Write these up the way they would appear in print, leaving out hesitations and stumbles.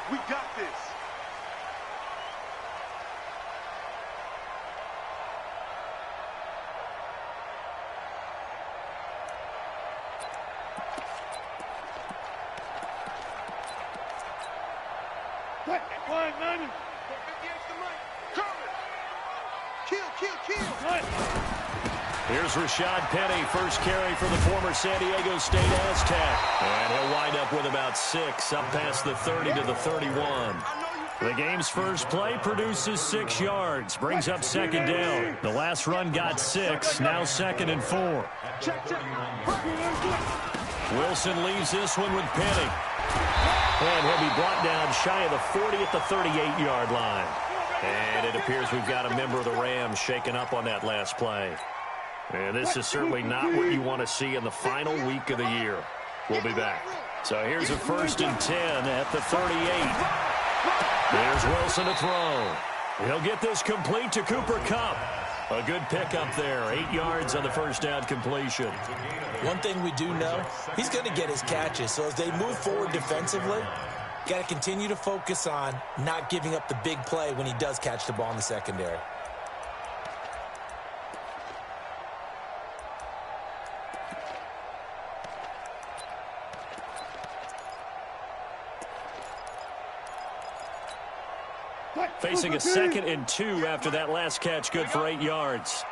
We got this. Here's Rashad Penny, first carry for the former San Diego State Aztec. And he'll wind up with about 6, up past the 30 to the 31. The game's first play produces 6 yards, brings up second down. The last run got 6, now 2nd and 4. Wilson leaves this one with Penny. And he'll be brought down shy of the 40 at the 38-yard line. And it appears we've got a member of the Rams shaken up on that last play. And this is certainly not what you want to see in the final week of the year. We'll be back. So here's a 1st and 10 at the 38. There's Wilson to throw. He'll get this complete to Cooper Kupp. A good pickup there. 8 yards on the first down completion. One thing we do know, he's going to get his catches. So as they move forward defensively, got to continue to focus on not giving up the big play when he does catch the ball in the secondary. Facing a 2nd and 2 after that last catch, good for 8 yards.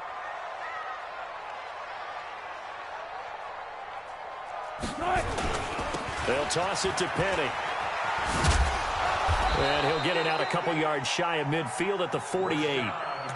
They'll toss it to Penny. And he'll get it out a couple yards shy of midfield at the 48.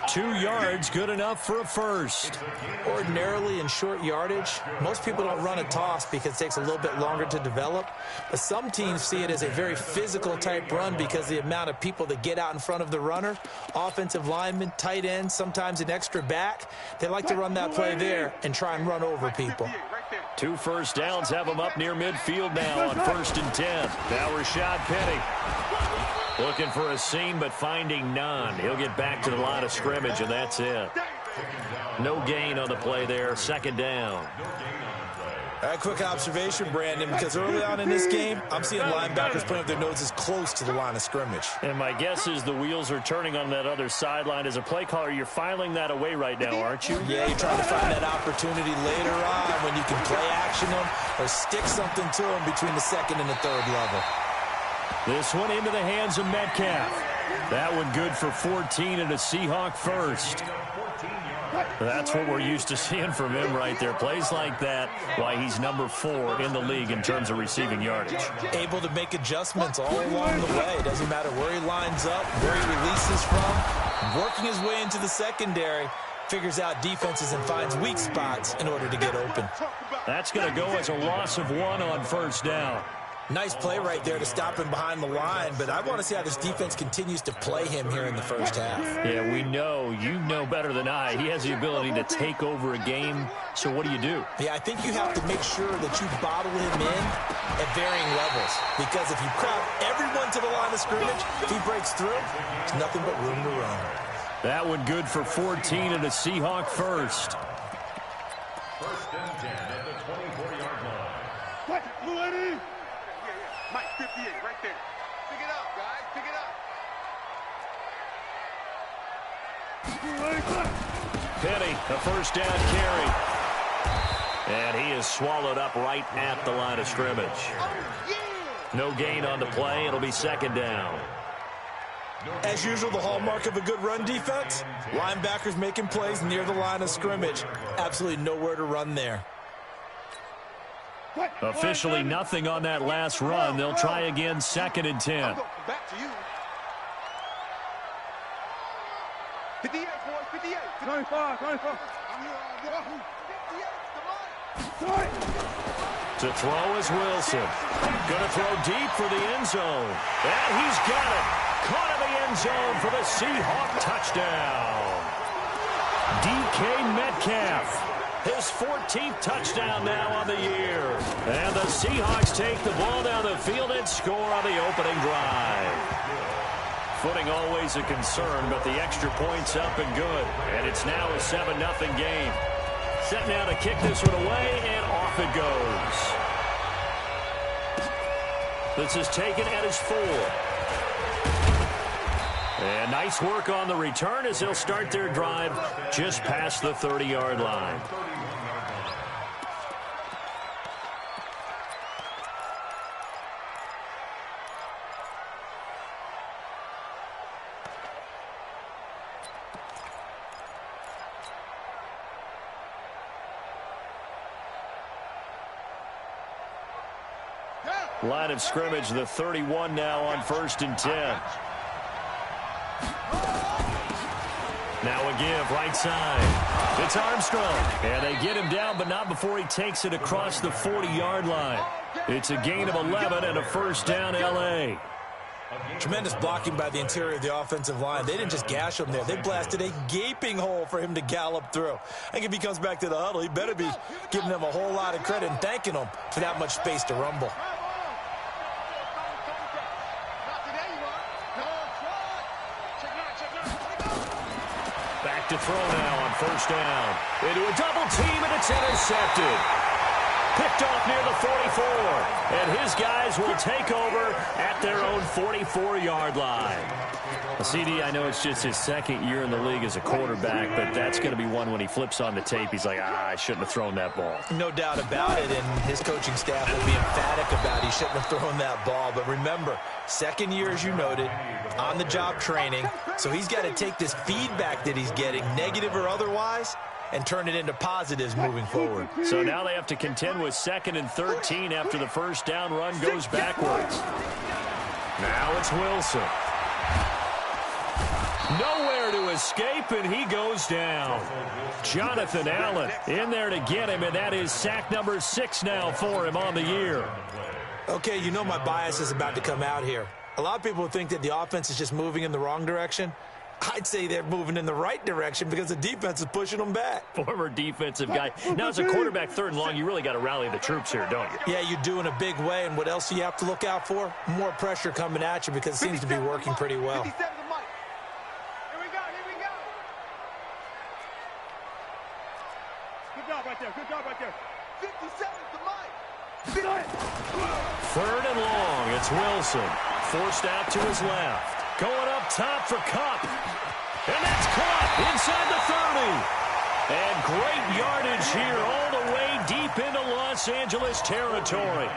2 yards, good enough for a first. Ordinarily in short yardage, most people don't run a toss because it takes a little bit longer to develop. But some teams see it as a very physical type run because the amount of people that get out in front of the runner, offensive linemen, tight ends, sometimes an extra back, they like to run that play there and try and run over people. 2 first downs have them up near midfield now on 1st and 10. Now Rashad Penny. Looking for a seam, but finding none. He'll get back to the line of scrimmage, and that's it. No gain on the play there. 2nd down. A quick observation, Brandon, because early on in this game, I'm seeing linebackers putting up their noses close to the line of scrimmage. And my guess is the wheels are turning on that other sideline. As a play caller, you're filing that away right now, aren't you? Yeah, you're trying to find that opportunity later on when you can play action them or stick something to them between the 2nd and the 3rd level. This one into the hands of Metcalf. That one good for 14 and a Seahawk first. That's what we're used to seeing from him right there. Plays like that, why he's number 4 in the league in terms of receiving yardage. Able to make adjustments all along the way. Doesn't matter where he lines up, where he releases from. Working his way into the secondary, figures out defenses and finds weak spots in order to get open. That's going to go as a loss of 1 on 1st down. Nice play right there to stop him behind the line, but I want to see how this defense continues to play him here in the first half. Yeah, we know. You know better than I. He has the ability to take over a game, so what do you do? Yeah, I think you have to make sure that you bottle him in at varying levels, because if you crowd everyone to the line of scrimmage, if he breaks through, there's nothing but room to run. That one good for 14 and a Seahawk first. 1st and 10 at the 24-yard line. What? Ready? Mike 58, right there. Pick it up, guys. Pick it up. Penny, a first down carry. And he is swallowed up right at the line of scrimmage. No gain on the play. It'll be 2nd down. As usual, the hallmark of a good run defense, linebackers making plays near the line of scrimmage. Absolutely nowhere to run there. Officially nothing on that last run. They'll try again, 2nd and 10. Back to you. 58, boys, 58. 25. To throw is Wilson. Going to throw deep for the end zone. And he's got it. Caught in the end zone for the Seahawk touchdown. DK Metcalf. His 14th touchdown now on the year. And the Seahawks take the ball down the field and score on the opening drive. Footing always a concern, but the extra point's up and good. And it's now a 7-0 game. Set now to kick this one away, and off it goes. This is taken at his 4. And nice work on the return as they'll start their drive just past the 30-yard line. Line of scrimmage, the 31 now on 1st and 10. Now a give, right side. It's Armstrong. And they get him down, but not before he takes it across the 40-yard line. It's a gain of 11 and a first down, L.A. Tremendous blocking by the interior of the offensive line. They didn't just gash him there. They blasted a gaping hole for him to gallop through. I think if he comes back to the huddle, he better be giving them a whole lot of credit and thanking them for that much space to rumble. To throw now on first down. Into a double team, and it's intercepted. Picked off near the 44. And his guys will take over at their own 44-yard line. CD, I know it's just his second year in the league as a quarterback, but that's going to be one when he flips on the tape. He's like, I shouldn't have thrown that ball. No doubt about it, and his coaching staff will be emphatic about he shouldn't have thrown that ball. But remember, second year, as you noted, on-the-job training, so he's got to take this feedback that he's getting, negative or otherwise, and turn it into positives moving forward. So now they have to contend with 2nd and 13 after the first down run goes backwards. Now it's Wilson. Nowhere to escape, and he goes down. Jonathan Allen in there to get him, and that is sack number 6 now for him on the year. Okay, you know my bias is about to come out here. A lot of people think that the offense is just moving in the wrong direction. I'd say they're moving in the right direction because the defense is pushing them back. Former defensive guy. Now, as a quarterback, 3rd and long, you really got to rally the troops here, don't you? Yeah, you do in a big way. And what else do you have to look out for? More pressure coming at you because it seems to be working pretty well. Good job right there. 57 to Mike. 3rd and long. It's Wilson. Forced out to his left. Going up top for Kupp. And that's caught inside the 30. And great yardage here all the way deep into Los Angeles territory.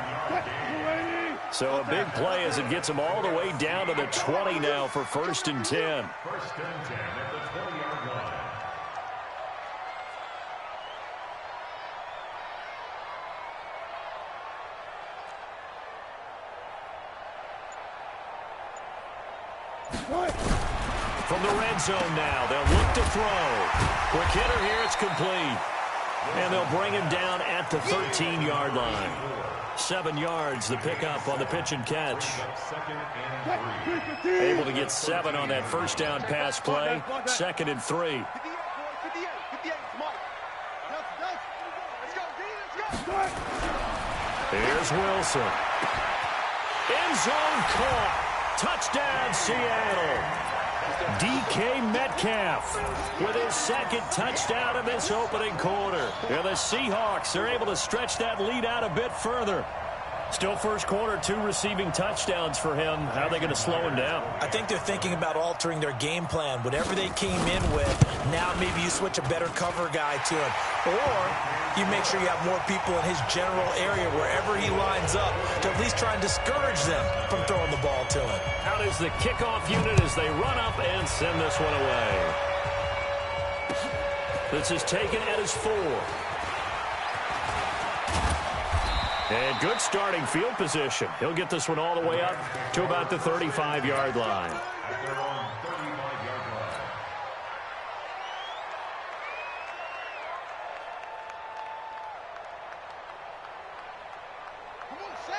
So a big play as it gets them all the way down to the 20 now for 1st and 10. 1st and 10 at the 20-yard line. From the red zone now, they'll look to throw. Quick hitter here, it's complete. And they'll bring him down at the 13-yard line. 7 yards, the pickup on the pitch and catch. Able to get 7 on that first down pass play. 2nd and 3. Here's Wilson. End zone caught. Touchdown, Seattle. DK Metcalf with his 2nd touchdown in this opening quarter. And the Seahawks are able to stretch that lead out a bit further. Still first quarter, 2 receiving touchdowns for him. How are they going to slow him down? I think they're thinking about altering their game plan. Whatever they came in with, now maybe you switch a better cover guy to him. Or you make sure you have more people in his general area wherever he lines up to at least try and discourage them from throwing the ball to him. Out is the kickoff unit as they run up and send this one away. This is taken at his 4. And good starting field position. He'll get this one all the way up to about the 35-yard line.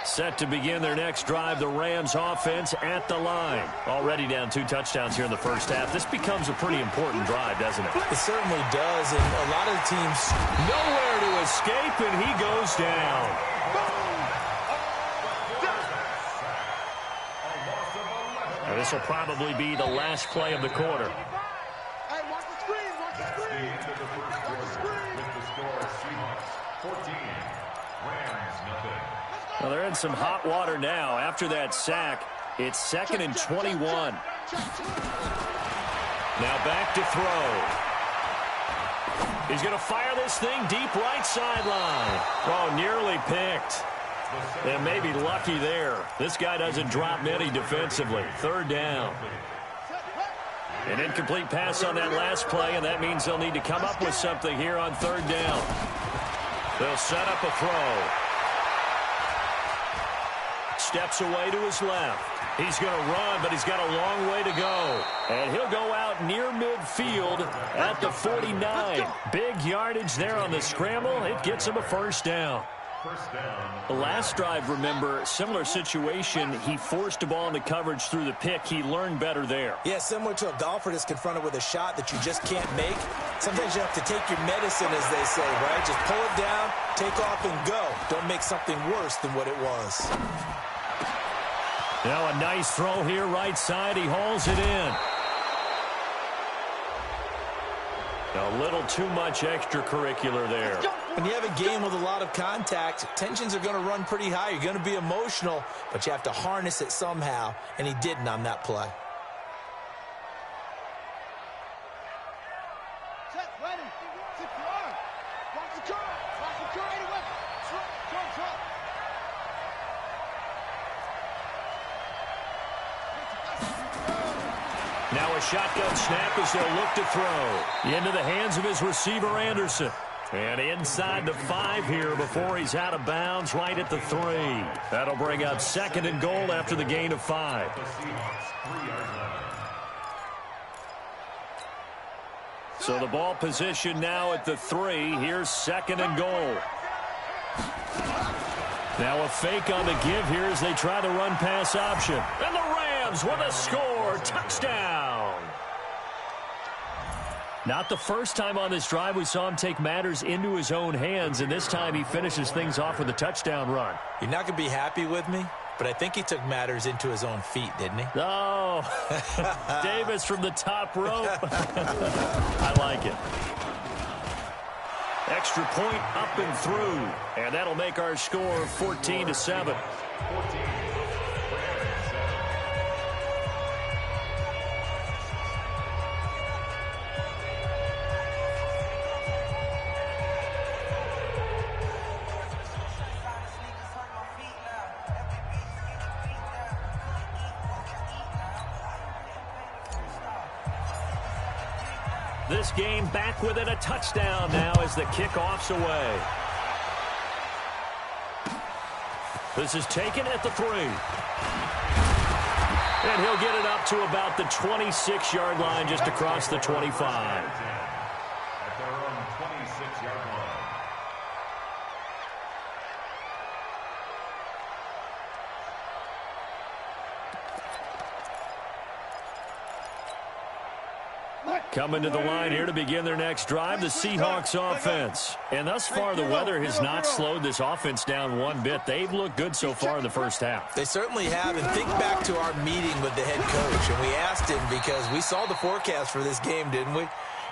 Set to begin their next drive, the Rams offense at the line. Already down 2 touchdowns here in the first half. This becomes a pretty important drive, doesn't it? It certainly does, and a lot of the teams nowhere to escape, and he goes down. Now, this will probably be the last play of the quarter. Hey, watch the screen, watch the screen. Watch the screen. With the score, Seahawks 14, Rams nothing. Well, they're in some hot water now. After that sack, it's 2nd and 21. Now back to throw. He's going to fire this thing deep right sideline. Oh, nearly picked. And maybe lucky there. This guy doesn't drop many defensively. 3rd down. An incomplete pass on that last play, and that means they'll need to come up with something here on 3rd down. They'll set up a throw. Steps away to his left. He's going to run, but he's got a long way to go. And he'll go out near midfield at the 49. Big yardage there on the scramble. It gets him a 1st down. The last drive, remember, similar situation. He forced the ball into coverage through the pick. He learned better there. Yeah, similar to a golfer that's confronted with a shot that you just can't make. Sometimes you have to take your medicine, as they say, right? Just pull it down, take off, and go. Don't make something worse than what it was. Now a nice throw here, right side. He hauls it in. A little too much extracurricular there. When you have a game with a lot of contact, tensions are going to run pretty high. You're going to be emotional, but you have to harness it somehow, and he didn't on that play. Now a shotgun snap as they'll look to throw. Into the hands of his receiver, Anderson. And inside the 5 here before he's out of bounds, right at the 3. That'll bring up 2nd and goal after the gain of 5. So the ball position now at the 3. Here's 2nd and goal. Now a fake on the give here as they try the run-pass option. And the Rams with a score. Touchdown. Not the first time on this drive we saw him take matters into his own hands, and this time he finishes things off with a touchdown run. You're not going to be happy with me, but I think he took matters into his own feet, didn't he? Oh, Davis from the top rope. I like it. Extra point up and through, and that'll make our score 14-7. This game back within a touchdown now as the kickoff's away. This is taken at the 3. And he'll get it up to about the 26-yard line, just across the 25. At their own 26-yard line. Coming to the line here to begin their next drive, the Seahawks offense. And thus far, the weather has not slowed this offense down one bit. They've looked good so far in the first half. They certainly have. And think back to our meeting with the head coach. And we asked him, because we saw the forecast for this game, didn't we?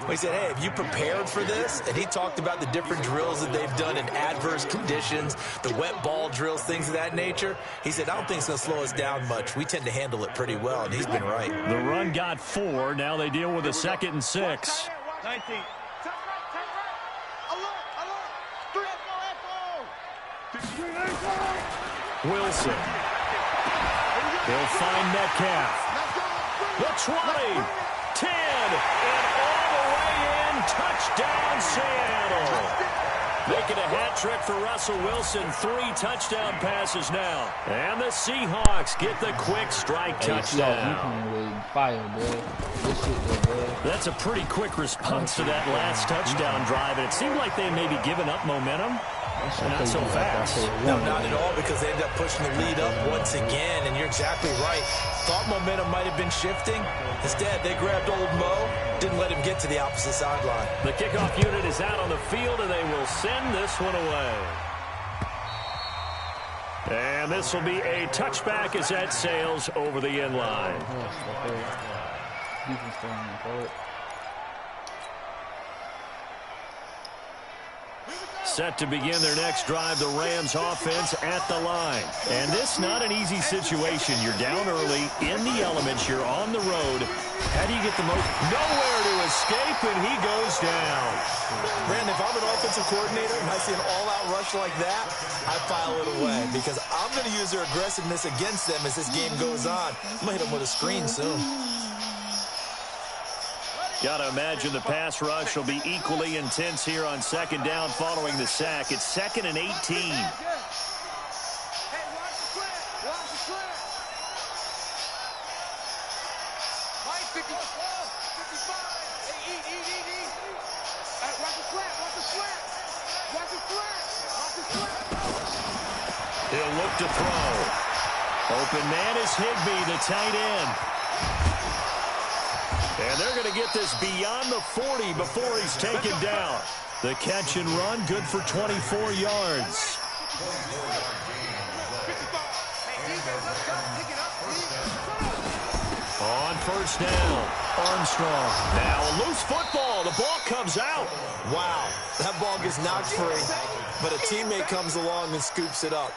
We said, hey, have you prepared for this? And he talked about the different drills that they've done in adverse conditions, the wet ball drills, things of that nature. He said, I don't think it's going to slow us down much. We tend to handle it pretty well, and he's been right. The run got 4. Now they deal with a 2nd and 6. 19. Wilson. He'll find Metcalf. The 20. 10, and all the way in, touchdown Seattle. Making a hat trick for Russell Wilson, 3 touchdown passes now. And the Seahawks get the quick strike touchdown. That's a pretty quick response to that last touchdown drive, and it seemed like they may be giving up momentum. Not so fast. No, not at all, because they ended up pushing the lead up once again, and you're exactly right. Thought momentum might have been shifting. Instead, they grabbed old Mo, didn't let him get to the opposite sideline. The kickoff unit is out on the field, and they will send this one away. And this will be a touchback as that sails over the end line. Set to begin their next drive, the Rams offense at the line. And this not an easy situation. You're down early, in the elements, you're on the road. How do you get the most? Nowhere to escape, and he goes down. Brandon, if I'm an offensive coordinator and I see an all-out rush like that, I file it away because I'm going to use their aggressiveness against them as this game goes on. I'm going to hit them with a screen soon. Got to imagine the pass rush will be equally intense here on second down following the sack. It's 2nd and 18. He'll look to throw. Open man is Higbee, the tight end. And they're going to get this beyond the 40 before he's taken down. The catch and run, good for 24 yards. On first down, Armstrong. Now a loose football. The ball comes out. Wow, that ball gets knocked free, but a teammate comes along and scoops it up.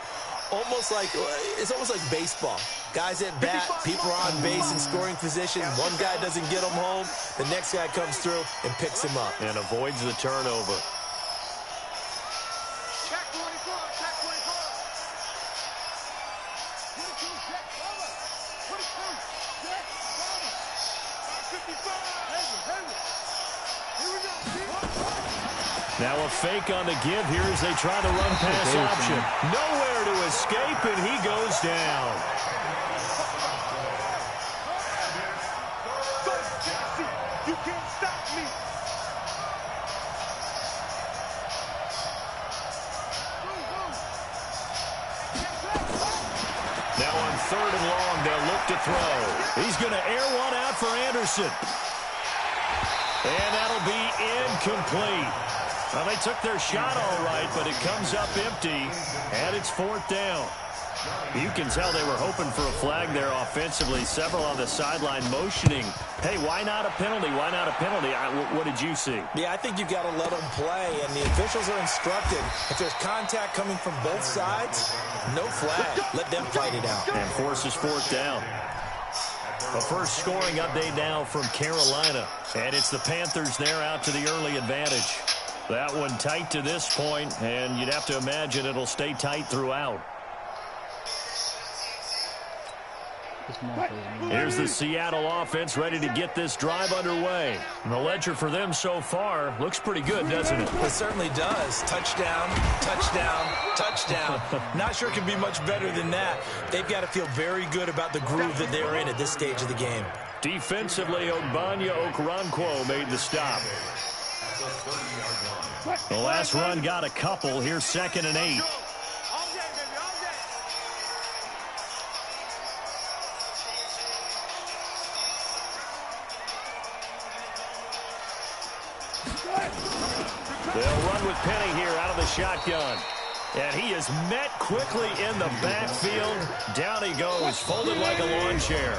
It's almost like baseball. Guys at bat, people are on base in scoring position. One guy doesn't get him home. The next guy comes through and picks him up. And avoids the turnover. Now a fake on the give here as they try the run pass option. Nowhere to escape, and he goes down. You can't stop me. Now on 3rd and long, they'll look to throw. He's going to air one out for Anderson. And that'll be incomplete. Well, they took their shot all right, but it comes up empty, and it's 4th down. You can tell they were hoping for a flag there offensively. Several on the sideline motioning. Hey, why not a penalty? Why not a penalty? What did you see? Yeah, I think you've got to let them play, and the officials are instructed. If there's contact coming from both sides, no flag. Let them fight it out. And forces 4th down. A first scoring update now from Carolina. And it's the Panthers there out to the early advantage. That one tight to this point, and you'd have to imagine it'll stay tight throughout. Here's the Seattle offense ready to get this drive underway. And the ledger for them so far looks pretty good, doesn't it? It certainly does. Touchdown, touchdown, touchdown. Not sure it can be much better than that. They've got to feel very good about the groove that they're in at this stage of the game. Defensively, Ogbanya Okoronkwo made the stop. The last run got a couple. Here's 2nd and 8. They'll run with Penny here out of the shotgun. And he is met quickly in the backfield. Down he goes, folded like a lawn chair.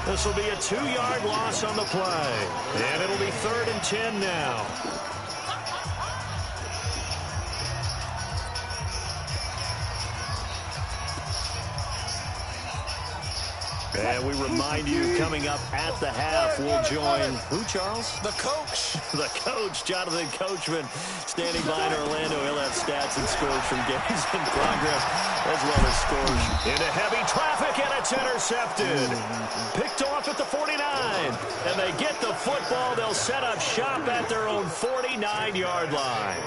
This will be a 2-yard loss on the play. And it'll be 3rd and 10 now. And we remind you, coming up at the half, we'll join, who, Charles? The coach. The coach, Jonathan Coachman, standing by in Orlando. He'll have stats and scores from games in progress, as well as scores. Into heavy traffic, and it's intercepted. Picked off at the 49. And they get the football. They'll set up shop at their own 49-yard line.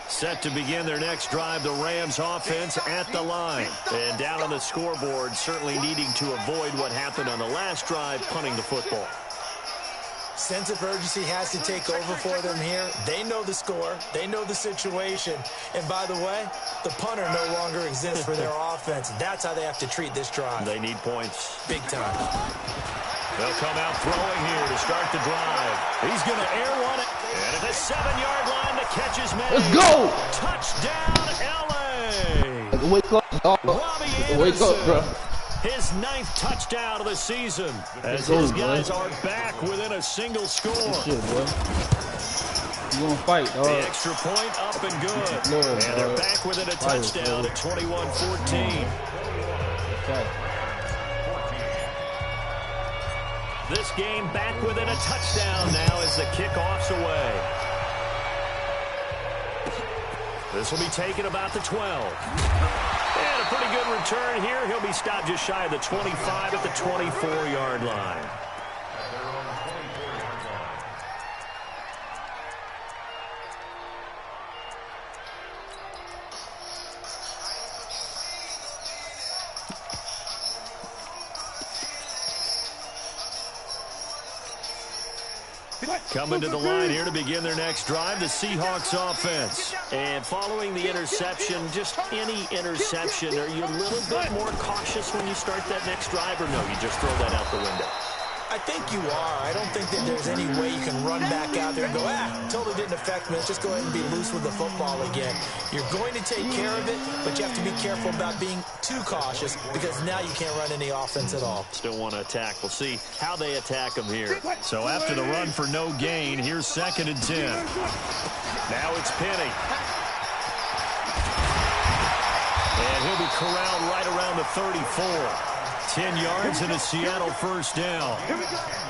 Set to begin their next drive, the Rams offense at the line. And down on the scoreboard, certainly needing to avoid what happened on the last drive, punting the football. Sense of urgency has to take over for them here. They know the score. They know the situation. And by the way, the punter no longer exists for their offense. That's how they have to treat this drive. They need points. Big time. They'll come out throwing here to start the drive. He's going to air one. And at the 7-yard line, the catch is made. Let's go! Touchdown, L.A. Wake up, dog. Robbie Wake up, bro. His 9th touchdown of the season as his guys are back within a single score. Shit, boy. You gonna fight, dog. The extra point up and good. Lord, and they're back within a touchdown at 21-14. Okay. This game back within a touchdown now as the kickoff's away. This will be taken about the 12. And a pretty good return here. He'll be stopped just shy of the 25 at the 24-yard line. Coming to the line here to begin their next drive, the Seahawks offense. And following the interception, just any interception, are you a little bit more cautious when you start that next drive, or no, you just throw that out the window? I think you are. I don't think that there's any way you can run back out there and go, totally didn't affect me. Let's just go ahead and be loose with the football again. You're going to take care of it, but you have to be careful about being too cautious because now you can't run any offense at all. Still want to attack. We'll see how they attack them here. So after the run for no gain, here's 2nd and 10. Now it's Penny. And he'll be corralled right around the 34. 10 yards and a Seattle first down.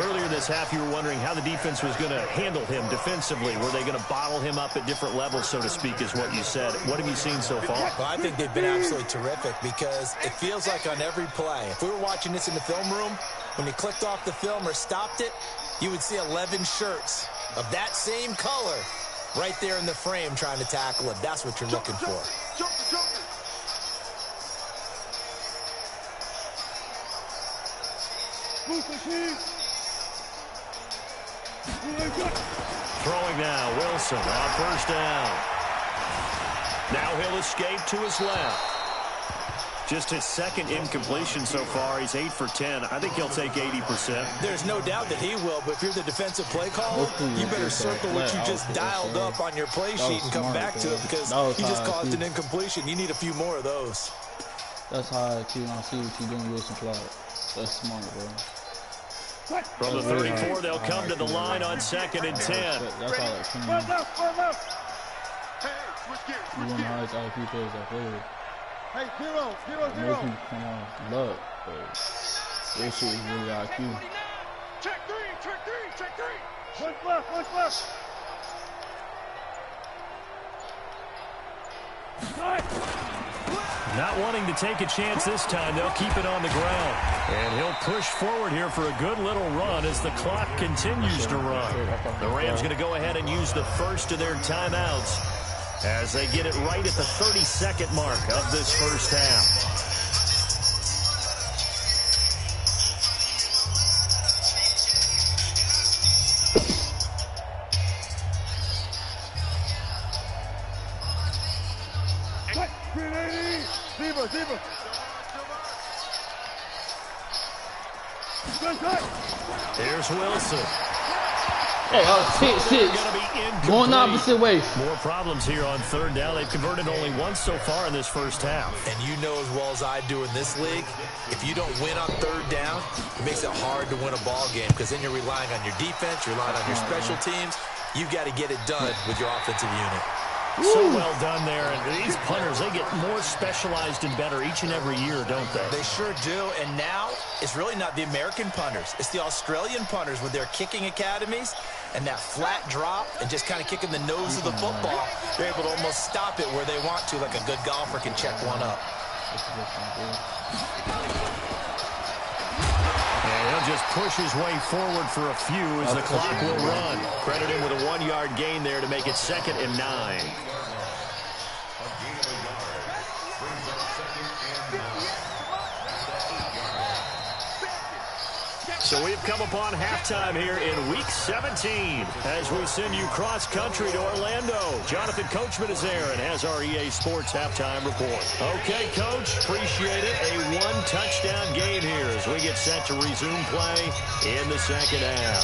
Earlier this half, you were wondering how the defense was going to handle him defensively. Were they going to bottle him up at different levels, so to speak, is what you said. What have you seen so far? Well, I think they've been absolutely terrific because it feels like on every play, if we were watching this in the film room, when you clicked off the film or stopped it, you would see 11 shirts of that same color right there in the frame trying to tackle it. That's what you're looking for. Throwing now, Wilson on first down. Now he'll escape to his left. Just his 2nd incompletion so far. He's 8 for 10. I think he'll take 80%. There's no doubt that he will, but if you're the defensive play caller, you better circle what you just dialed up on your play sheet and come back to it because you just caused an incompletion. You need a few more of those. That's how I see what you're doing, Wilson Clark. That's smart, bro. From the 34, they'll come to the line on 2nd and 10. That's how it came. You want to hide IQ players that play. Hey, zero. Most people come off luck, but this shit is really IQ. Check three. One left. Not wanting to take a chance this time, they'll keep it on the ground. And he'll push forward here for a good little run as the clock continues to run. The Rams going to go ahead and use the first of their timeouts as they get it right at the 32nd mark of this first half. Zebra. Here's Wilson. Hey, six. Going the opposite way. More problems here on 3rd down. They've converted only once so far in this first half. And you know as well as I do in this league, if you don't win on 3rd down, it makes it hard to win a ball game because then you're relying on your defense, you're relying on your special teams. You've got to get it done with your offensive unit. So well done there. And these punters, they get more specialized and better each and every year, don't they? They sure do. And now it's really not the American punters. It's the Australian punters with their kicking academies and that flat drop and just kind of kicking the nose of the football. They're able to almost stop it where they want to, like a good golfer can check one up. And he'll just push his way forward for a few as the clock will run. Credit him with a 1-yard gain there to make it 2nd and 9. So we've come upon halftime here in Week 17 as we send you cross-country to Orlando. Jonathan Coachman is there and has our EA Sports halftime report. Okay, Coach, appreciate it. A 1-touchdown game here as we get set to resume play in the 2nd half.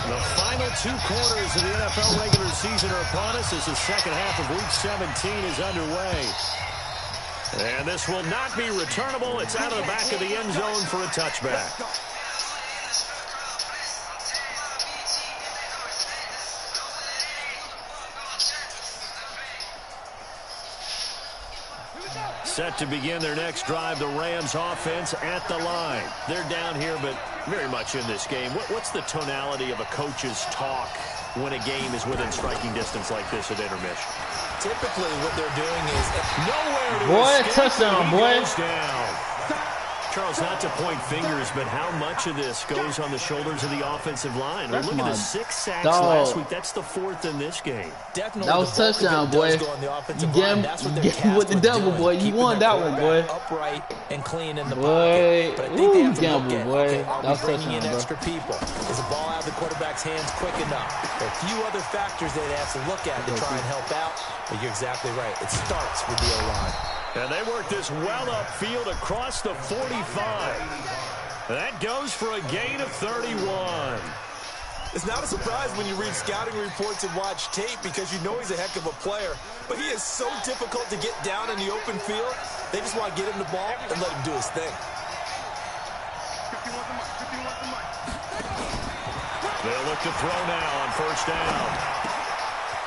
The final 2 quarters of the NFL regular season are upon us as the second half of Week 17 is underway. And this will not be returnable. It's out of the back of the end zone for a touchback. Set to begin their next drive, the Rams offense at the line. They're down here, but very much in this game. What's the tonality of a coach's talk when a game is within striking distance like this at intermission? Typically, what they're doing is nowhere to boy, escape. touchdown, boy. Goes down. Charles, not to point fingers, but how much of this goes on the shoulders of the offensive line? We're looking at 6 sacks last week. That's the 4th in this game. Definitely that was touchdown, boy. You gambled with the devil, boy. You won that one, boy. Upright and clean in the boy. But I think they have to gamble, look at, boy. okay, That are was we bringing touchdown, in bro. extra people? Is the ball out of the quarterback's hands quick enough? There are a few other factors they'd have to look at to try and help out. But you're exactly right. It starts with the O-line. And they work this well upfield across the 45. That goes for a gain of 31. It's not a surprise when you read scouting reports and watch tape because you know he's a heck of a player. But he is so difficult to get down in the open field. They just want to get him the ball and let him do his thing. They'll look to throw now on first down.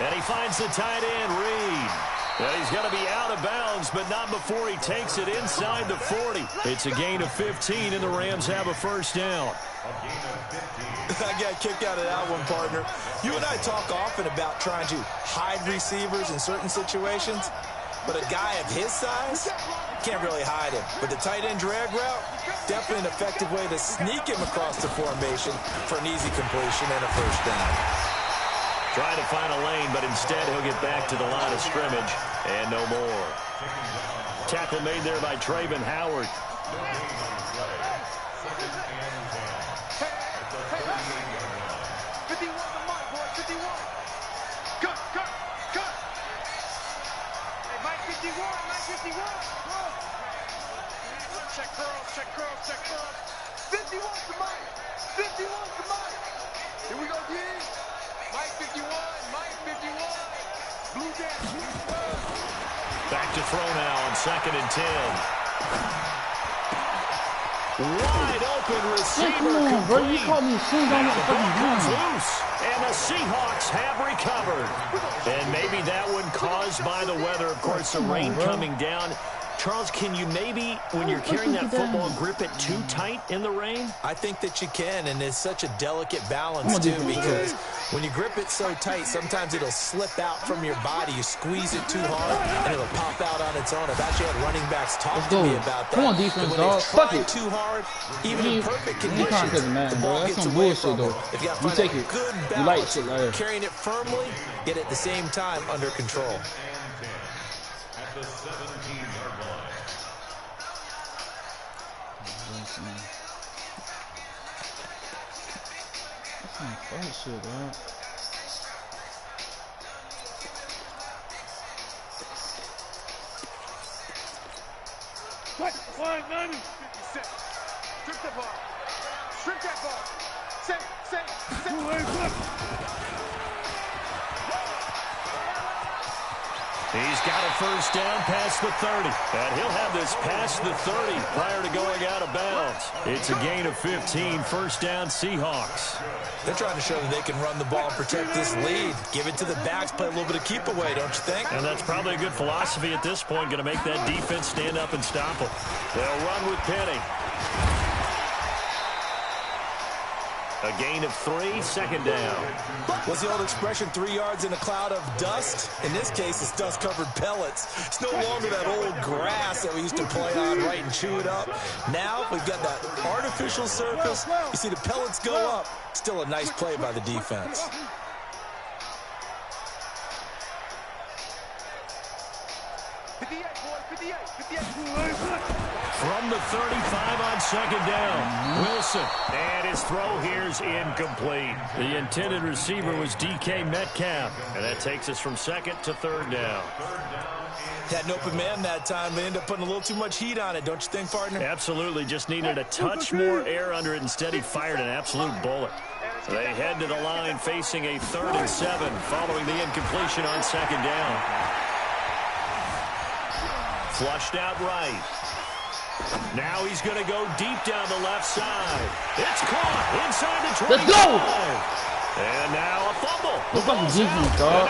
And he finds the tight end, Reed. And he's going to be out of bounds, but not before he takes it inside the 40. It's a gain of 15, and the Rams have a first down. I got kicked out of that one, partner. You and I talk often about trying to hide receivers in certain situations, but a guy of his size can't really hide him. But the tight end drag route, definitely an effective way to sneak him across the formation for an easy completion and a first down. Trying to find a lane, but instead he'll get back to the line of scrimmage, and no more. Tackle made there by Trayvon Howard. Check curl. 51 to Mike. 51 to Mike. Here we go, D. Mike 51. Blue down. Back to throw now on 2nd and 10. Wide open receiver. Yeah, come on, bro. You caught me as soon as I was fucking loose. And the Seahawks have recovered. And maybe that one caused by the weather. Of course, the rain coming down. Charles, can you maybe, when you're carrying that football, grip it too tight in the rain? I think that you can, and it's such a delicate balance, too, because when you grip it so tight, sometimes it'll slip out from your body. You squeeze it too hard, and it'll pop out on its own. I've actually had running backs talk to me about that. Come on, defense, when dog. Fuck it. too hard, even in perfect conditions, the ball That's gets some away bullshit, from them. though. If you got to You find take a it. good You like balance, shit like that. carrying it firmly, yet at the same time under control. At the 17-yard line. That's some fun shit, dog. What? 190. 56. Strip the ball. Strip that ball. Say. He's got a first down past the 30. And he'll have this past the 30 prior to going out of bounds. It's a gain of 15, first down Seahawks. They're trying to show that they can run the ball and protect this lead. Give it to the backs, play a little bit of keep away, don't you think? And that's probably a good philosophy at this point, going to make that defense stand up and stop them. They'll run with Penny. A gain of 3, second down. What's the old expression, 3 yards in a cloud of dust? In this case, it's dust-covered pellets. It's no longer that old grass that we used to play on, right, and chew it up. Now we've got that artificial surface. You see the pellets go up. Still a nice play by the defense. From the 35 on second down, Wilson. And his throw here's incomplete. The intended receiver was DK Metcalf. And that takes us from second to third down. Had an open man that time. They ended up putting a little too much heat on it, don't you think, partner? Absolutely. Just needed a touch more air under it. Instead, he fired an absolute bullet. They head to the line facing a 3rd and 7 following the incompletion on 2nd down. Flushed out right. Now he's going to go deep down the left side. It's caught inside the 25. Let's go! And now a fumble. Let's fucking defense, dog.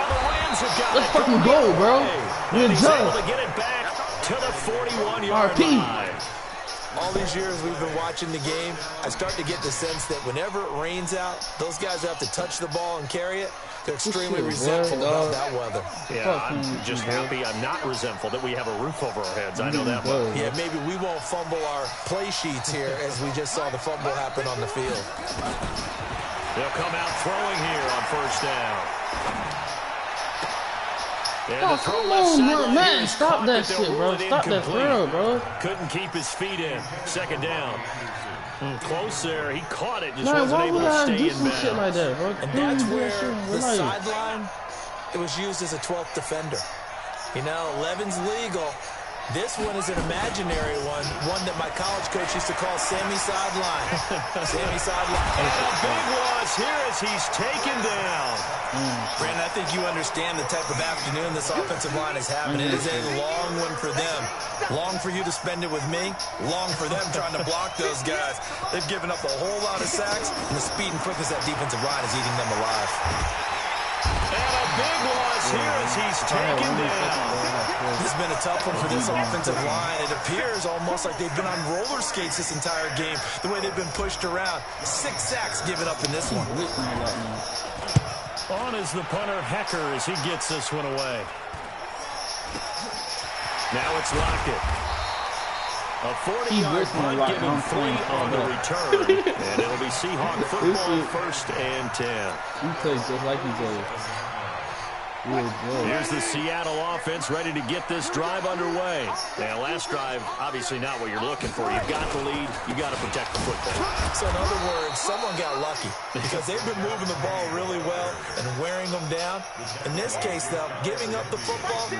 Let's fucking go, bro. And he's able to get it back to the 41-yard line. All these years we've been watching the game, I start to get the sense that whenever it rains out, those guys who have to touch the ball and carry it, they're extremely resentful about that weather. Yeah, I'm just happy I'm not resentful that we have a roof over our heads. I know that much. Yeah, maybe we won't fumble our play sheets here as we just saw the fumble happen on the field. They'll come out throwing here on 1st down. Oh, come on, man. Stop that shit, bro. Stop that throw, bro. Couldn't keep his feet in. 2nd down. Close there. He caught it. Just Man, wasn't able to stay in bounds. Shit like that, bro? And that's where the sideline, it was used as a 12th defender. You know, 11's legal. This one is an imaginary one that my college coach used to call Sammy Sideline. Sammy Sideline. And a big loss here as he's taken down. Brandon, I think you understand the type of afternoon this offensive line is having. It is a long one for them. Long for you to spend it with me. Long for them trying to block those guys. They've given up a whole lot of sacks, and the speed and quickness of that defensive line is eating them alive. And a big loss here as he's taken down. This has been a tough one for this offensive line. It appears almost like they've been on roller skates this entire game, the way they've been pushed around. 6 sacks given up in this one. On is the punter, Hecker, as he gets this one away. Now it's Lockett. A 40-yard punt, giving 3 on the return. And it'll be Seahawk football, 1st and 10. He plays just like he does. Here's the Seattle offense ready to get this drive underway. Now, last drive, obviously not what you're looking for. You've got the lead. You've got to protect the football. So, in other words, someone got lucky because they've been moving the ball really well and wearing them down. In this case, though, giving up the football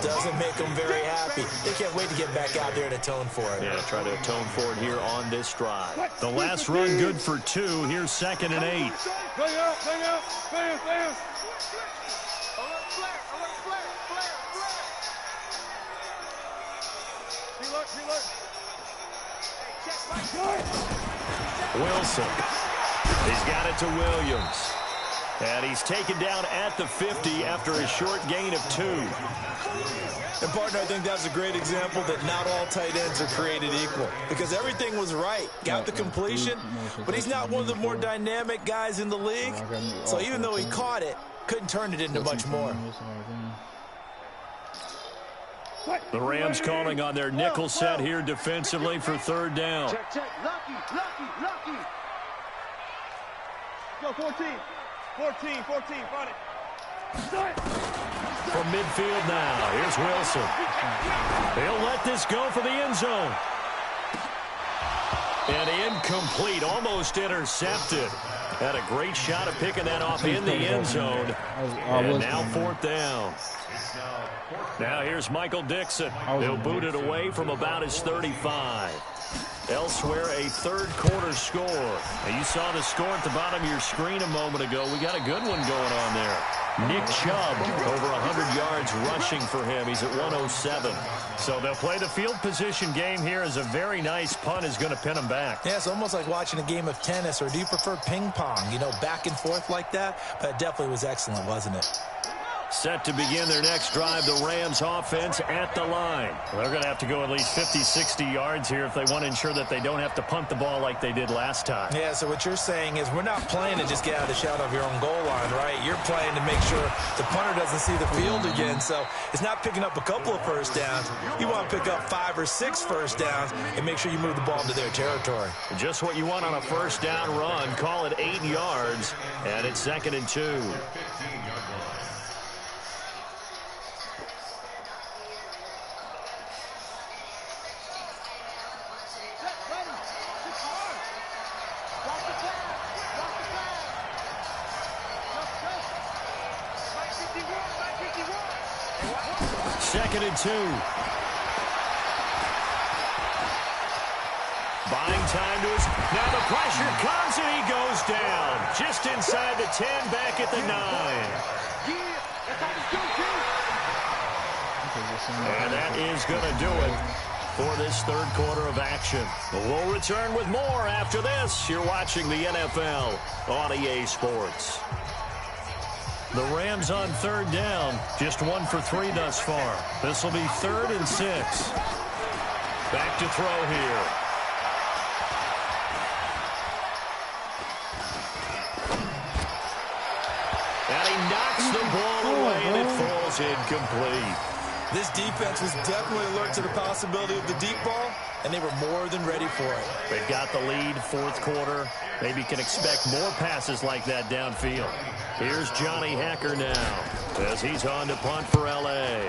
doesn't make them very happy. They can't wait to get back out there and atone for it. Yeah, try to atone for it here on this drive. The last run good for 2. Here's 2nd and 8. Play out, play out, play out, play out. Wilson. He's got it to Williams. And he's taken down at the 50 after a short gain of 2. And, partner, I think that's a great example that not all tight ends are created equal. Because everything was right. Got the completion, but he's not one of the more dynamic guys in the league. So even though he caught it, couldn't turn it into much more. The Rams calling on their nickel set here defensively for 3rd down. Check, check. Lucky. Go, 14, find it. From midfield now, here's Wilson. He'll let this go for the end zone. And incomplete, almost intercepted. Had a great shot at picking that off in the end zone. And now 4th down. Now here's Michael Dixon. He'll boot it away from about his 35. Elsewhere, a 3rd quarter score. Now, you saw the score at the bottom of your screen a moment ago. We got a good one going on there. Nick Chubb, over 100 yards rushing for him. He's at 107. So they'll play the field position game here as a very nice punt is going to pin them back. Yeah, it's almost like watching a game of tennis, or do you prefer ping pong? You know, back and forth like that? But it definitely was excellent, wasn't it? Set to begin their next drive, the Rams offense at the line. They're going to have to go at least 50, 60 yards here if they want to ensure that they don't have to punt the ball like they did last time. Yeah, so what you're saying is we're not playing to just get out of the shadow of your own goal line, right? You're playing to make sure the punter doesn't see the field again. So it's not picking up a couple of first downs. You want to pick up 5 or 6 first downs and make sure you move the ball into their territory. Just what you want on a first down run. Call it 8 yards, and it's 2nd and 2. Buying time to his... Now the pressure comes and he goes down. Just inside the 10, back at the 9. And that is going to do it for this third quarter of action. We'll return with more after this. You're watching the NFL on EA Sports. The Rams on third down. Just 1 for 3 thus far. This will be 3rd and 6. Back to throw here. And he knocks the ball away, and it falls incomplete. This defense was definitely alert to the possibility of the deep ball, and they were more than ready for it. They've got the lead, fourth quarter. Maybe can expect more passes like that downfield. Here's Johnny Hacker now as he's on to punt for L.A.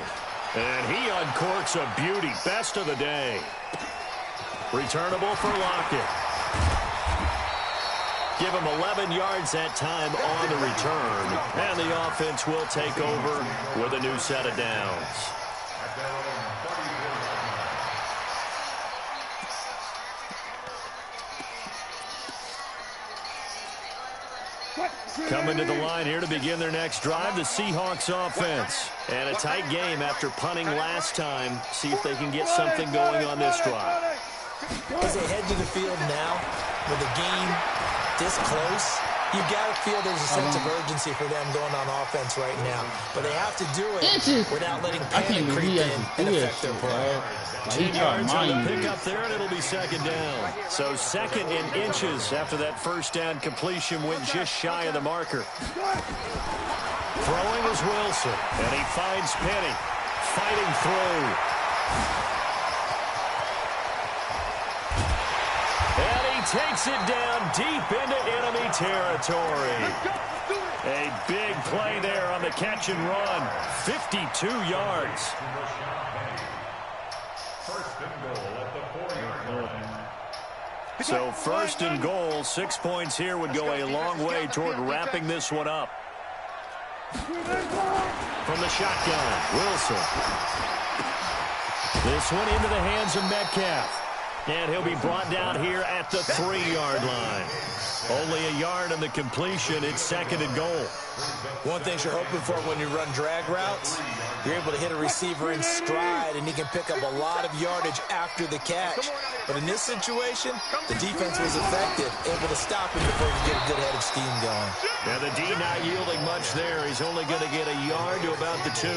And he uncorks a beauty. Best of the day. Returnable for Lockett. Give him 11 yards that time on the return. And the offense will take over with a new set of downs. Coming to the line here to begin their next drive, the Seahawks offense. And a tight game after punting last time. See if they can get something going on this drive. As they head to the field now, with the game this close, you got to feel there's a sense of urgency for them going on offense right now. But they have to do it without letting panic creep in and affect their play. 10 yards on the pickup there, and it'll be second down. So 2nd and inches after that first down completion went just shy of the marker. Throwing is Wilson, and he finds Penny. Fighting through. And he takes it down deep into enemy territory. A big play there on the catch and run. 52 yards. So 1st and goal, 6 points here would go a long way toward wrapping this one up. From the shotgun, Wilson. This one into the hands of Metcalf. And he'll be brought down here at the 3-yard line. Only a yard on the completion. It's 2nd and goal. One thing you're hoping for when you run drag routes, you're able to hit a receiver in stride, and he can pick up a lot of yardage after the catch. But in this situation, the defense was effective, able to stop him before he could get a good head of steam going. Now the D not yielding much there. He's only going to get a yard to about the 2.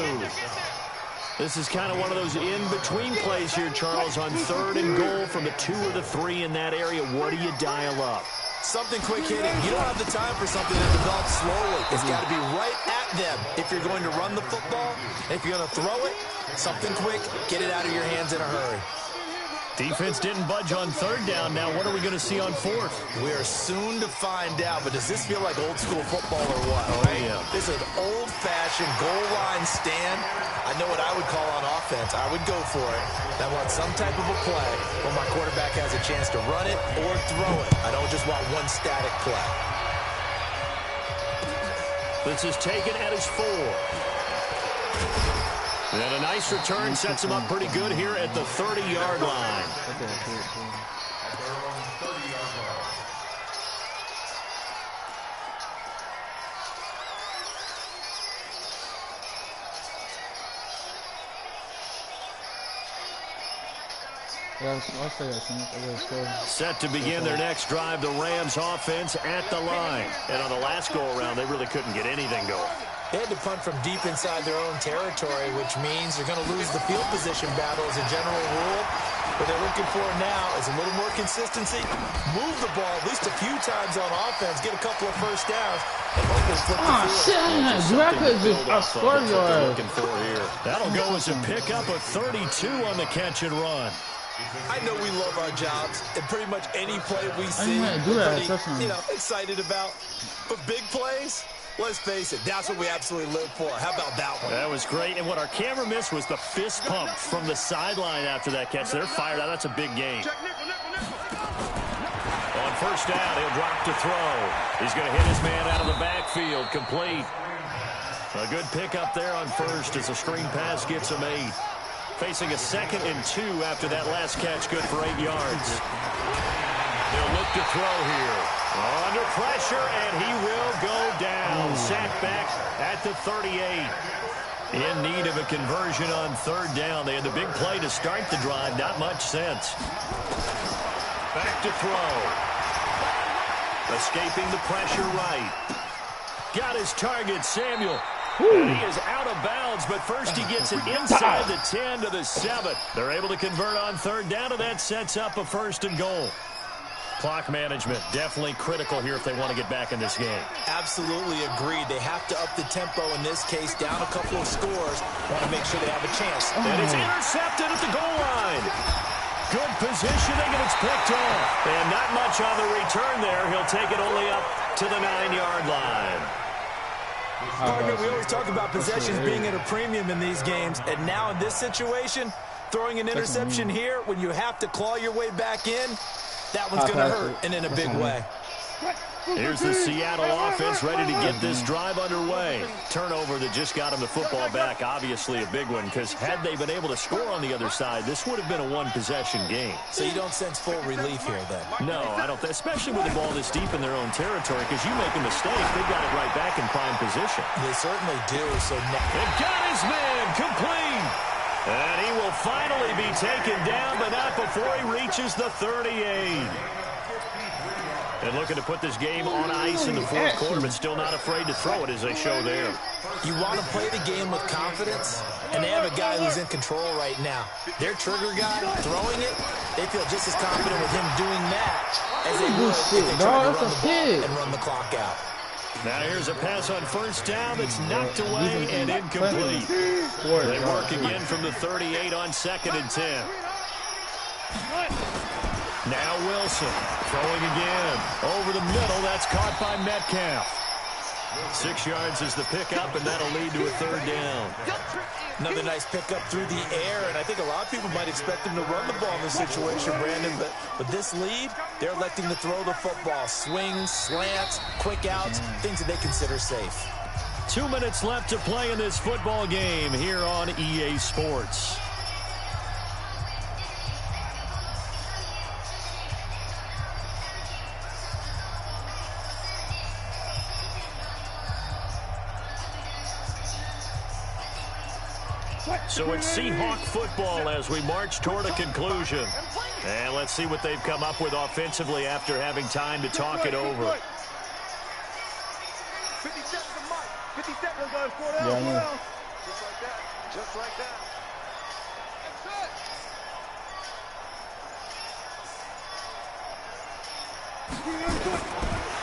This is kind of one of those in-between plays here, Charles, on 3rd and goal from the 2 or the 3 in that area. What do you dial up? Something quick hitting. You don't have the time for something that develops slowly. It's got to be right at them if you're going to run the football. And if you're going to throw it, something quick, get it out of your hands in a hurry. Defense didn't budge on 3rd down. Now what are we going to see on 4th? We are soon to find out, but does this feel like old school football or what? Oh, right? Yeah. This is an old-fashioned goal line stand. I know what I would call on offense. I would go for it. I want some type of a play where my quarterback has a chance to run it or throw it. I don't just want one static play. This is taken at his 4. And a nice return sets him up pretty good here at the 30-yard line. Set to begin their next drive, the Rams offense at the line. And on the last go-around, they really couldn't get anything going. They had to punt from deep inside their own territory, which means they're going to lose the field position battle as a general rule. What they're looking for now is a little more consistency, move the ball at least a few times on offense, get a couple of first downs, and hopefully flip the field. That'll go as a pickup of 32 on the catch and run. I know we love our jobs, and pretty much any play we see, we're pretty, excited about. But big plays, let's face it, that's what we absolutely live for. How about that one? That was great, and what our camera missed was the fist pump from the sideline after that catch. They're fired out. That's a big gain. On first down, he'll drop to throw. He's going to hit his man out of the backfield, complete. A good pickup there on first as a screen pass gets him 8. Facing a 2nd and 2 after that last catch, good for 8 yards. They'll look to throw here. Under pressure, and he will go down. Sacked back at the 38. In need of a conversion on 3rd down. They had the big play to start the drive. Not much sense. Back to throw. Escaping the pressure right. Got his target, Samuel. And he is out of bounds, but first he gets it inside the 10 to the 7. They're able to convert on 3rd down, and that sets up a 1st and goal. Clock management, definitely critical here if they want to get back in this game. Absolutely agreed. They have to up the tempo in this case, down a couple of scores. Want to make sure they have a chance. And it's intercepted at the goal line. Good positioning, and it's picked off. And not much on the return there. He'll take it only up to the 9-yard line. Partner, we always talk about possessions being at a premium in these games, and now in this situation, throwing an interception here when you have to claw your way back in, that one's going to hurt, and in a big way. Here's the Seattle offense ready to get this drive underway. Turnover that just got him the football back, obviously a big one, because had they been able to score on the other side, this would have been a one-possession game. So you don't sense full relief here, then? No, I don't, especially with the ball this deep in their own territory, because you make a mistake, they've got it right back in prime position. They certainly do. So They've got his man complete. And he will finally be taken down, but not before he reaches the 38. And looking to put this game on ice in the 4th quarter, but still not afraid to throw it as they show there. You want to play the game with confidence, and they have a guy who's in control right now. Their trigger guy throwing it, they feel just as confident with him doing that as they would if they try to run the ball and run the clock out. Now here's a pass on 1st down that's knocked away and incomplete. They work again from the 38 on 2nd and 10. Now Wilson throwing again. Over the middle, that's caught by Metcalf. 6 yards is the pickup, and that'll lead to a 3rd down. Another nice pickup through the air, and I think a lot of people might expect him to run the ball in this situation, Brandon, but with this lead, they're electing to throw the football. Swings, slants, quick outs, things that they consider safe. 2 minutes left to play in this football game here on EA Sports. So it's Seahawk football as we march toward a conclusion. And let's see what they've come up with offensively after having time to talk it over. 50 seconds of Mike. 50 seconds, guys. Just like that.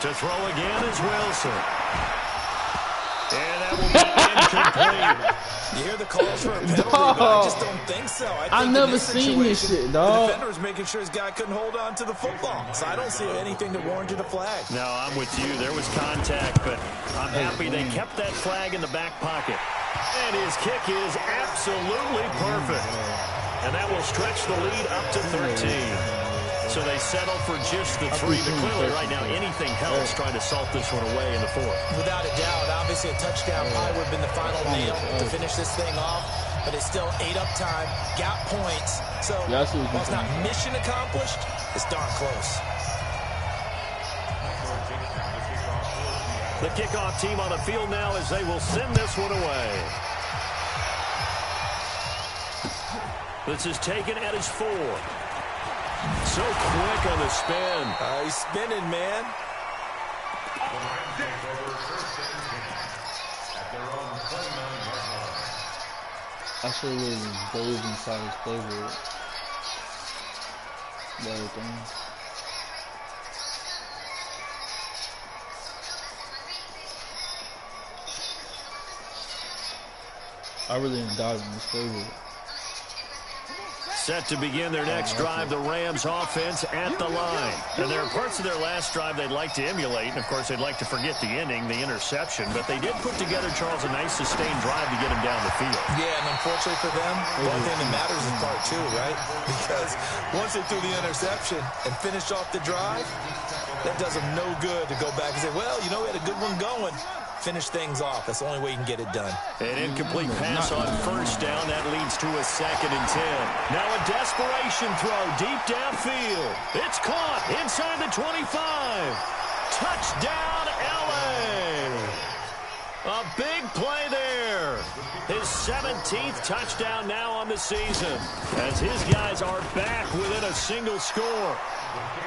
To throw again is Wilson. And that will be incomplete. You hear the calls for a penalty, but I just don't think so. I've never seen this shit, dog. The defender was making sure his guy couldn't hold on to the football. So I don't see anything that warranted a flag. No, I'm with you. There was contact, but I'm happy they kept that flag in the back pocket. And his kick is absolutely perfect. And that will stretch the lead up to 13. So they settle for just the 3, but clearly right now anything helps trying to salt this one away in the 4th. Without a doubt, obviously a touchdown probably would have been the final nail to finish this thing off, but it's still 8-up time, got points, so while it's not mission accomplished, it's darn close. The kickoff team on the field now as they will send this one away. This is taken at his 4. So quick on the spin. He's spinning, man. I should have dove inside his playbook. The other thing. I really didn't dive in this playbook. Set to begin their next drive, the Rams offense at the line. And there are parts of their last drive they'd like to emulate. And, of course, they'd like to forget the ending, the interception. But they did put together, Charles, a nice sustained drive to get him down the field. Yeah, and unfortunately for them, the only thing that matters is part 2, right? Because once they threw the interception and finished off the drive, that does them no good to go back and say, well, you know, we had a good one going. finish things off. That's the only way you can get it done. An incomplete pass on first down. That leads to a 2nd and 10. Now a desperation throw deep downfield. It's caught inside the 25. Touchdown, L.A. A big play there. His 17th touchdown now on the season as his guys are back within a single score.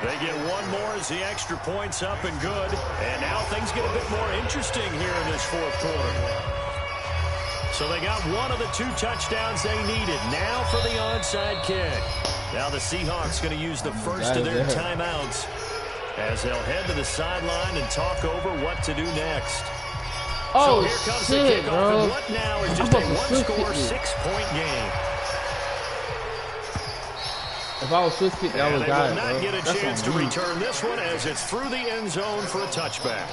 They get one more as the extra point's up and good. And now things get a bit more interesting here in this 4th quarter. So they got one of the 2 touchdowns they needed. Now for the onside kick. Now the Seahawks going to use the first of their timeouts as they'll head to the sideline and talk over what to do next. Oh, so here comes shit, the kickoff, bro. and what now is just a one-score, 6-point game. If I was Swiss kick, that was guy. They will not bro. get a That's chance to me. return this one as it's through the end zone for a touchback.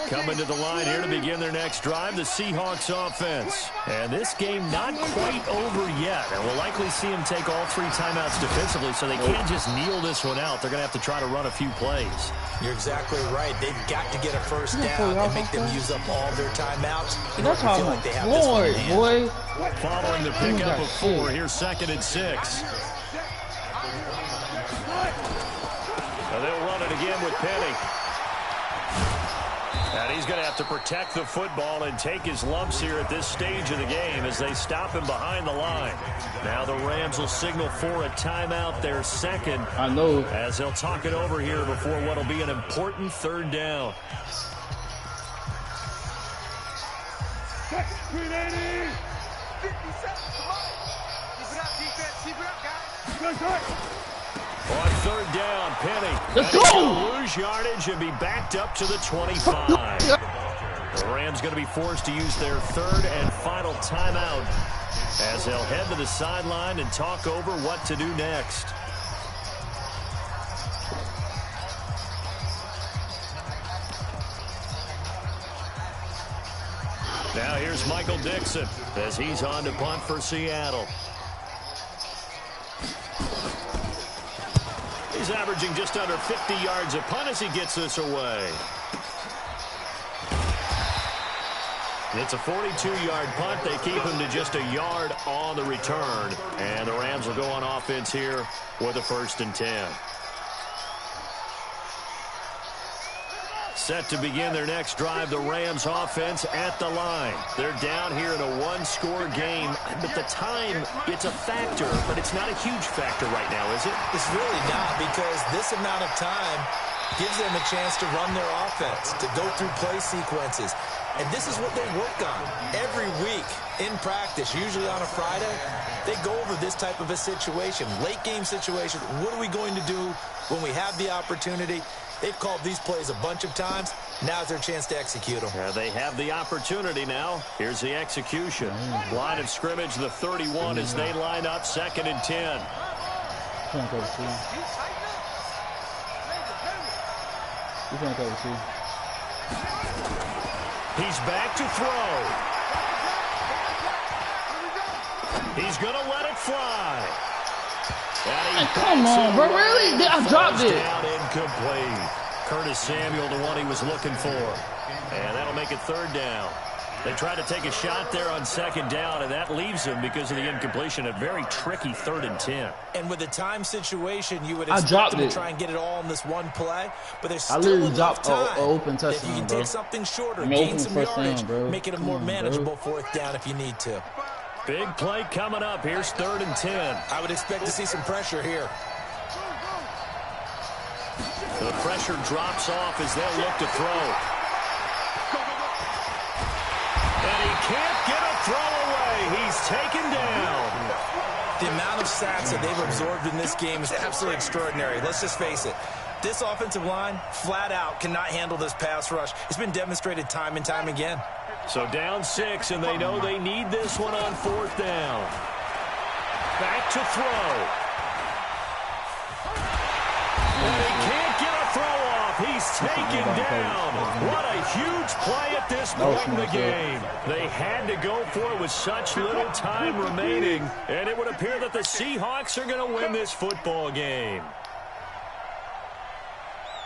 Coming to the line here to begin their next drive, the Seahawks offense. And this game not quite over yet. And we'll likely see them take all 3 timeouts defensively, so they can't just kneel this one out. They're going to have to try to run a few plays. You're exactly right. They've got to get a first down and make them use up all their timeouts. That's how I'm boy. Following the pickup of 4, here's 2nd and 6. Now they'll run it again with Penny. And he's going to have to protect the football and take his lumps here at this stage of the game as they stop him behind the line. Now the Rams will signal for a timeout, their 2nd. I know. As they'll talk it over here before what will be an important 3rd down. On 3rd down, Penny. Let's go! Lose yardage and be backed up to the 25. The Rams going to be forced to use their 3rd and final timeout as they'll head to the sideline and talk over what to do next. Now here's Michael Dixon as he's on to punt for Seattle. He's averaging just under 50 yards a punt as he gets this away. It's a 42-yard punt. They keep him to just a yard on the return. And the Rams will go on offense here with a 1st and 10. Set to begin their next drive, the Rams offense at the line. They're down here in a 1-score game. But the time, it's a factor, but it's not a huge factor right now, is it? It's really not, because this amount of time gives them a chance to run their offense, to go through play sequences. And this is what they work on every week in practice, usually on a Friday. They go over this type of a situation, late game situation. What are we going to do when we have the opportunity? They've called these plays a bunch of times. Now's their chance to execute them. They have the opportunity now. Here's the execution. Line of scrimmage, the 31 as they line up 2nd and 10. He's back to throw. He's going to let it fly. Hey, come on, bro. Really? I dropped it. Down incomplete. Curtis Samuel, the one he was looking for. And that'll make it 3rd down. They tried to take a shot there on 2nd down, and that leaves them, because of the incompletion, a very tricky 3rd and 10. And with the time situation, you would expect them to try and get it all in this one play. But there's still enough time open that you can take something shorter, gain some yardage, make it a more manageable 4th down if you need to. Big play coming up. Here's 3rd and 10. I would expect to see some pressure here. The pressure drops off as they'll look to throw. And he can't get a throw away. He's taken down. The amount of sacks that they've absorbed in this game is absolutely extraordinary. Let's just face it. This offensive line, flat out, cannot handle this pass rush. It's been demonstrated time and time again. So down 6, and they know they need this one on 4th down. Back to throw. And he can't get a throw off. He's taken down. What a huge play at this point in the game. They had to go for it with such little time remaining, and it would appear that the Seahawks are going to win this football game.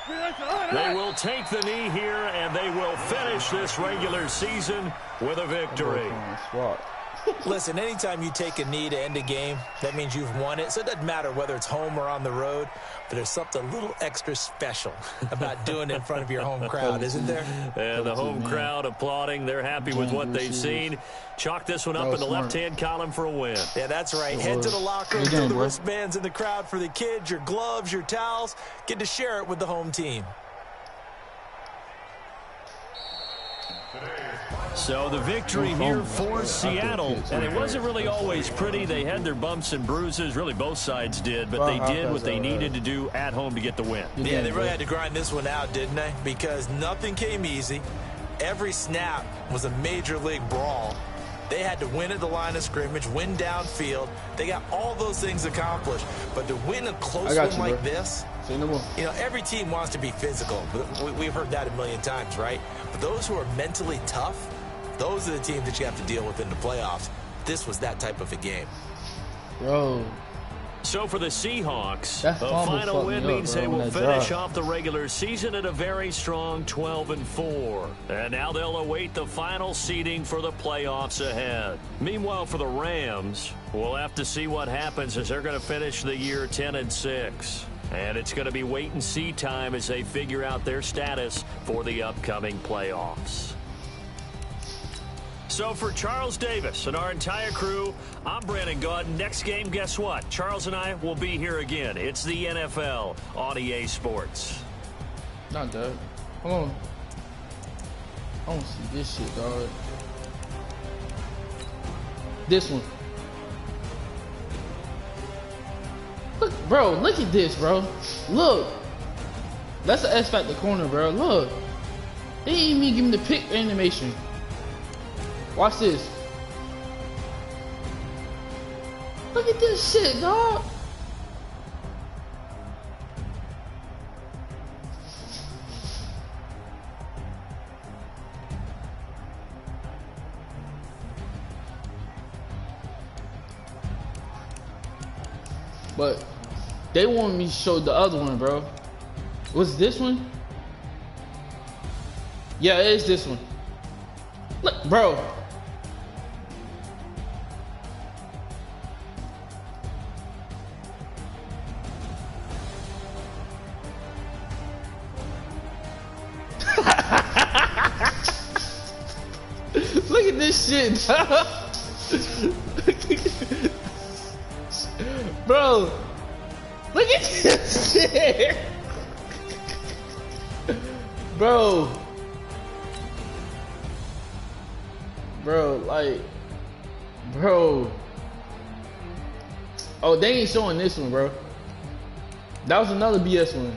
They will take the knee here, and they will finish this regular season with a victory. Listen, anytime you take a knee to end a game, that means you've won it. So it doesn't matter whether it's home or on the road, but there's something a little extra special about doing it in front of your home crowd, isn't there? And the home crowd applauding. They're happy with what they've seen. Chalk this one up in the left-hand column for a win. Yeah, that's right. Head to the locker room, throw the wristbands in the crowd for the kids, your gloves, your towels. Get to share it with the home team. So the victory here for Seattle, and it wasn't really always pretty. They had their bumps and bruises. Really, both sides did, but they did what they needed to do at home to get the win. Yeah, they really had to grind this one out, didn't they? Because nothing came easy. Every snap was a major league brawl. They had to win at the line of scrimmage, win downfield. They got all those things accomplished. But to win a close one like this, you know, every team wants to be physical. We've heard that a million times, right? But those who are mentally tough, those are the teams that you have to deal with in the playoffs. This was that type of a game. Bro. So for the Seahawks, a final win means they will finish off the regular season at a very strong 12-4. And now they'll await the final seeding for the playoffs ahead. Meanwhile, for the Rams, we'll have to see what happens as they're going to finish the year 10-6. And it's going to be wait-and-see time as they figure out their status for the upcoming playoffs. So for Charles Davis and our entire crew, I'm Brandon Gaud. Next game, guess what? Charles and I will be here again. It's the NFL on EA Sports. Not that. Hold on. I don't see this shit, dog. This one. Look, bro, look at this, bro. Look. That's the X Factor corner, bro. Look. They didn't even give me the pick animation. Watch this. Look at this shit, dog. But they want me to show the other one, bro. Was this one? Yeah, it is this one. Look, bro. Look at this shit, dog. Bro, look at this shit. Bro, like, bro. Oh, they ain't showing this one, bro. That was another BS one.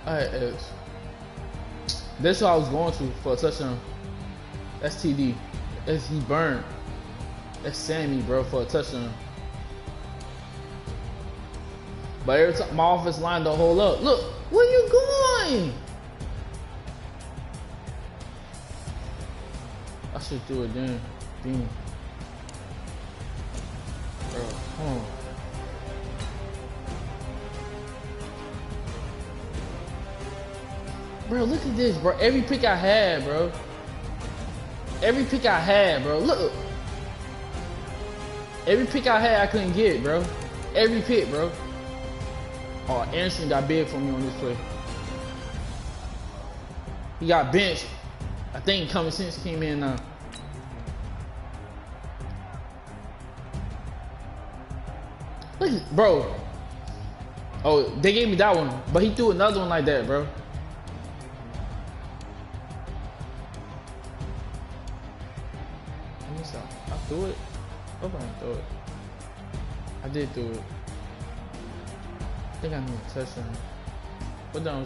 Alright, X. That's what I was going to for a touchdown. That's TD. That's he burned. That's Sammy, bro, for a touchdown. But every time my offense line don't hold up. Look, where you going? I should do it then. Beam. Bro, come on. Bro, look at this, bro. Every pick I had, bro. Every pick I had, bro. Look. Every pick I had, I couldn't get, bro. Every pick, bro. Oh, Anderson got big for me on this play. He got benched. I think Common Sense came in now. Look, bro. Oh, they gave me that one, but he threw another one like that, bro. I threw it. Hope I didn't throw it. I did do it. I think I need a touchdown. What down?